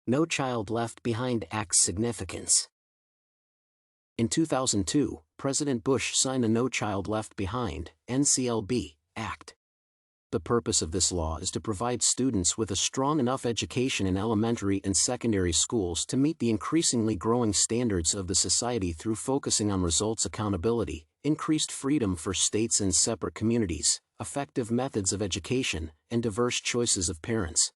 No Child Left Behind Act's significance. In 2002, President Bush signed the No Child Left Behind (NCLB) Act. The purpose of this law is to provide students with a strong enough education in elementary and secondary schools to meet the increasingly growing standards of the society through focusing on results accountability, increased freedom for states and separate communities, effective methods of education, and diverse choices of parents.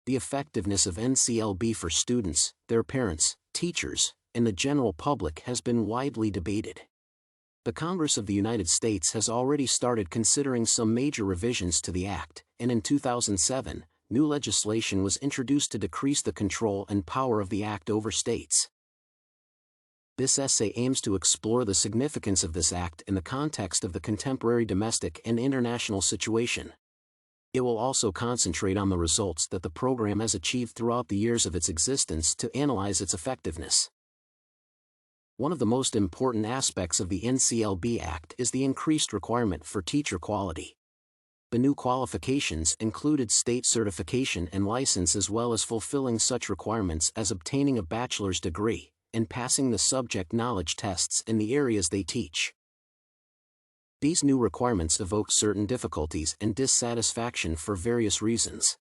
The effectiveness of NCLB for students, their parents, teachers, and the general public has been widely debated. The Congress of the United States has already started considering some major revisions to the Act, and in 2007, new legislation was introduced to decrease the control and power of the Act over states. This essay aims to explore the significance of this Act in the context of the contemporary domestic and international situation. It will also concentrate on the results that the program has achieved throughout the years of its existence to analyze its effectiveness. One of the most important aspects of the NCLB Act is the increased requirement for teacher quality. The new qualifications included state certification and license, as well as fulfilling such requirements as obtaining a bachelor's degree and passing the subject knowledge tests in the areas they teach. These new requirements evoke certain difficulties and dissatisfaction for various reasons.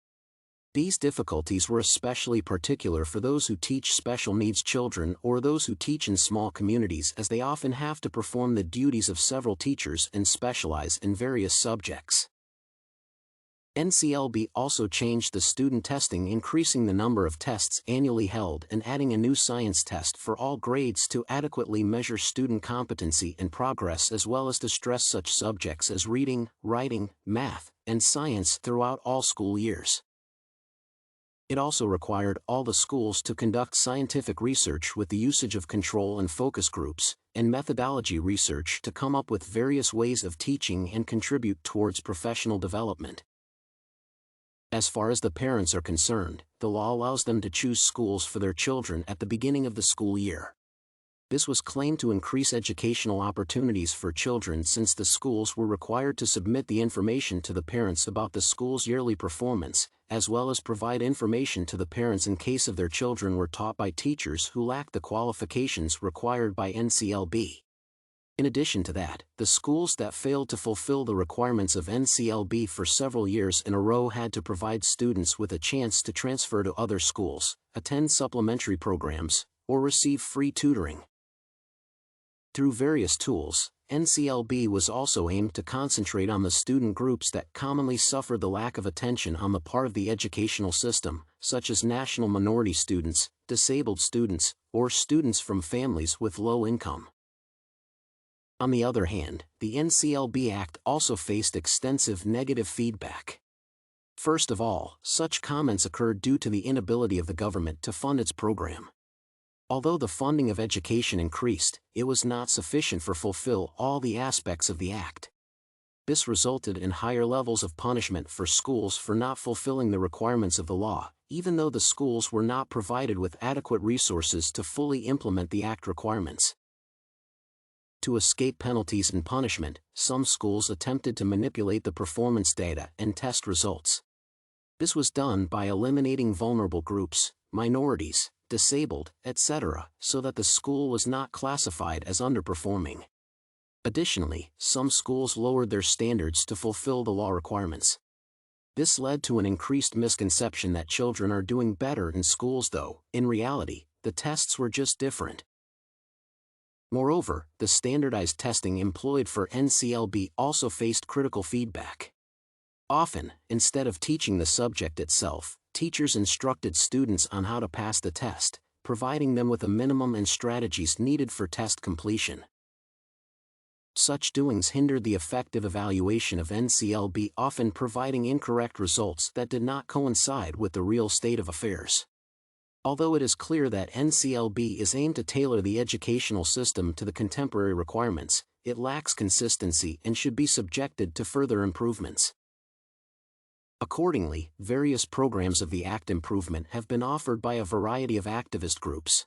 These difficulties were especially particular for those who teach special needs children or those who teach in small communities, as they often have to perform the duties of several teachers and specialize in various subjects. NCLB also changed the student testing, increasing the number of tests annually held and adding a new science test for all grades to adequately measure student competency and progress, as well as to stress such subjects as reading, writing, math, and science throughout all school years. It also required all the schools to conduct scientific research with the usage of control and focus groups, and methodology research to come up with various ways of teaching and contribute towards professional development. As far as the parents are concerned, the law allows them to choose schools for their children at the beginning of the school year. This was claimed to increase educational opportunities for children, since the schools were required to submit the information to the parents about the school's yearly performance, as well as provide information to the parents in case of their children were taught by teachers who lacked the qualifications required by NCLB. In addition to that, the schools that failed to fulfill the requirements of NCLB for several years in a row had to provide students with a chance to transfer to other schools, attend supplementary programs, or receive free tutoring. Through various tools, NCLB was also aimed to concentrate on the student groups that commonly suffered the lack of attention on the part of the educational system, such as national minority students, disabled students, or students from families with low income. On the other hand, the NCLB Act also faced extensive negative feedback. First of all, such comments occurred due to the inability of the government to fund its program. Although the funding of education increased, it was not sufficient for fulfill all the aspects of the Act. This resulted in higher levels of punishment for schools for not fulfilling the requirements of the law, even though the schools were not provided with adequate resources to fully implement the Act requirements. To escape penalties and punishment, some schools attempted to manipulate the performance data and test results. This was done by eliminating vulnerable groups, minorities, disabled, etc., so that the school was not classified as underperforming. Additionally, some schools lowered their standards to fulfill the law requirements. This led to an increased misconception that children are doing better in schools, though, in reality, the tests were just different. Moreover, the standardized testing employed for NCLB also faced critical feedback. Often, instead of teaching the subject itself, teachers instructed students on how to pass the test, providing them with a minimum and strategies needed for test completion. Such doings hindered the effective evaluation of NCLB, often providing incorrect results that did not coincide with the real state of affairs. Although it is clear that NCLB is aimed to tailor the educational system to the contemporary requirements, it lacks consistency and should be subjected to further improvements. Accordingly, various programs of the Act improvement have been offered by a variety of activist groups.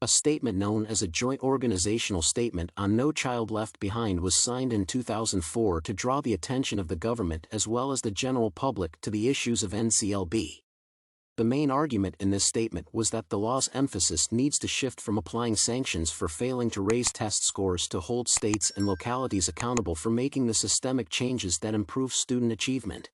A statement known as a Joint Organizational Statement on No Child Left Behind was signed in 2004 to draw the attention of the government as well as the general public to the issues of NCLB. The main argument in this statement was that the law's emphasis needs to shift from applying sanctions for failing to raise test scores to hold states and localities accountable for making the systemic changes that improve student achievement.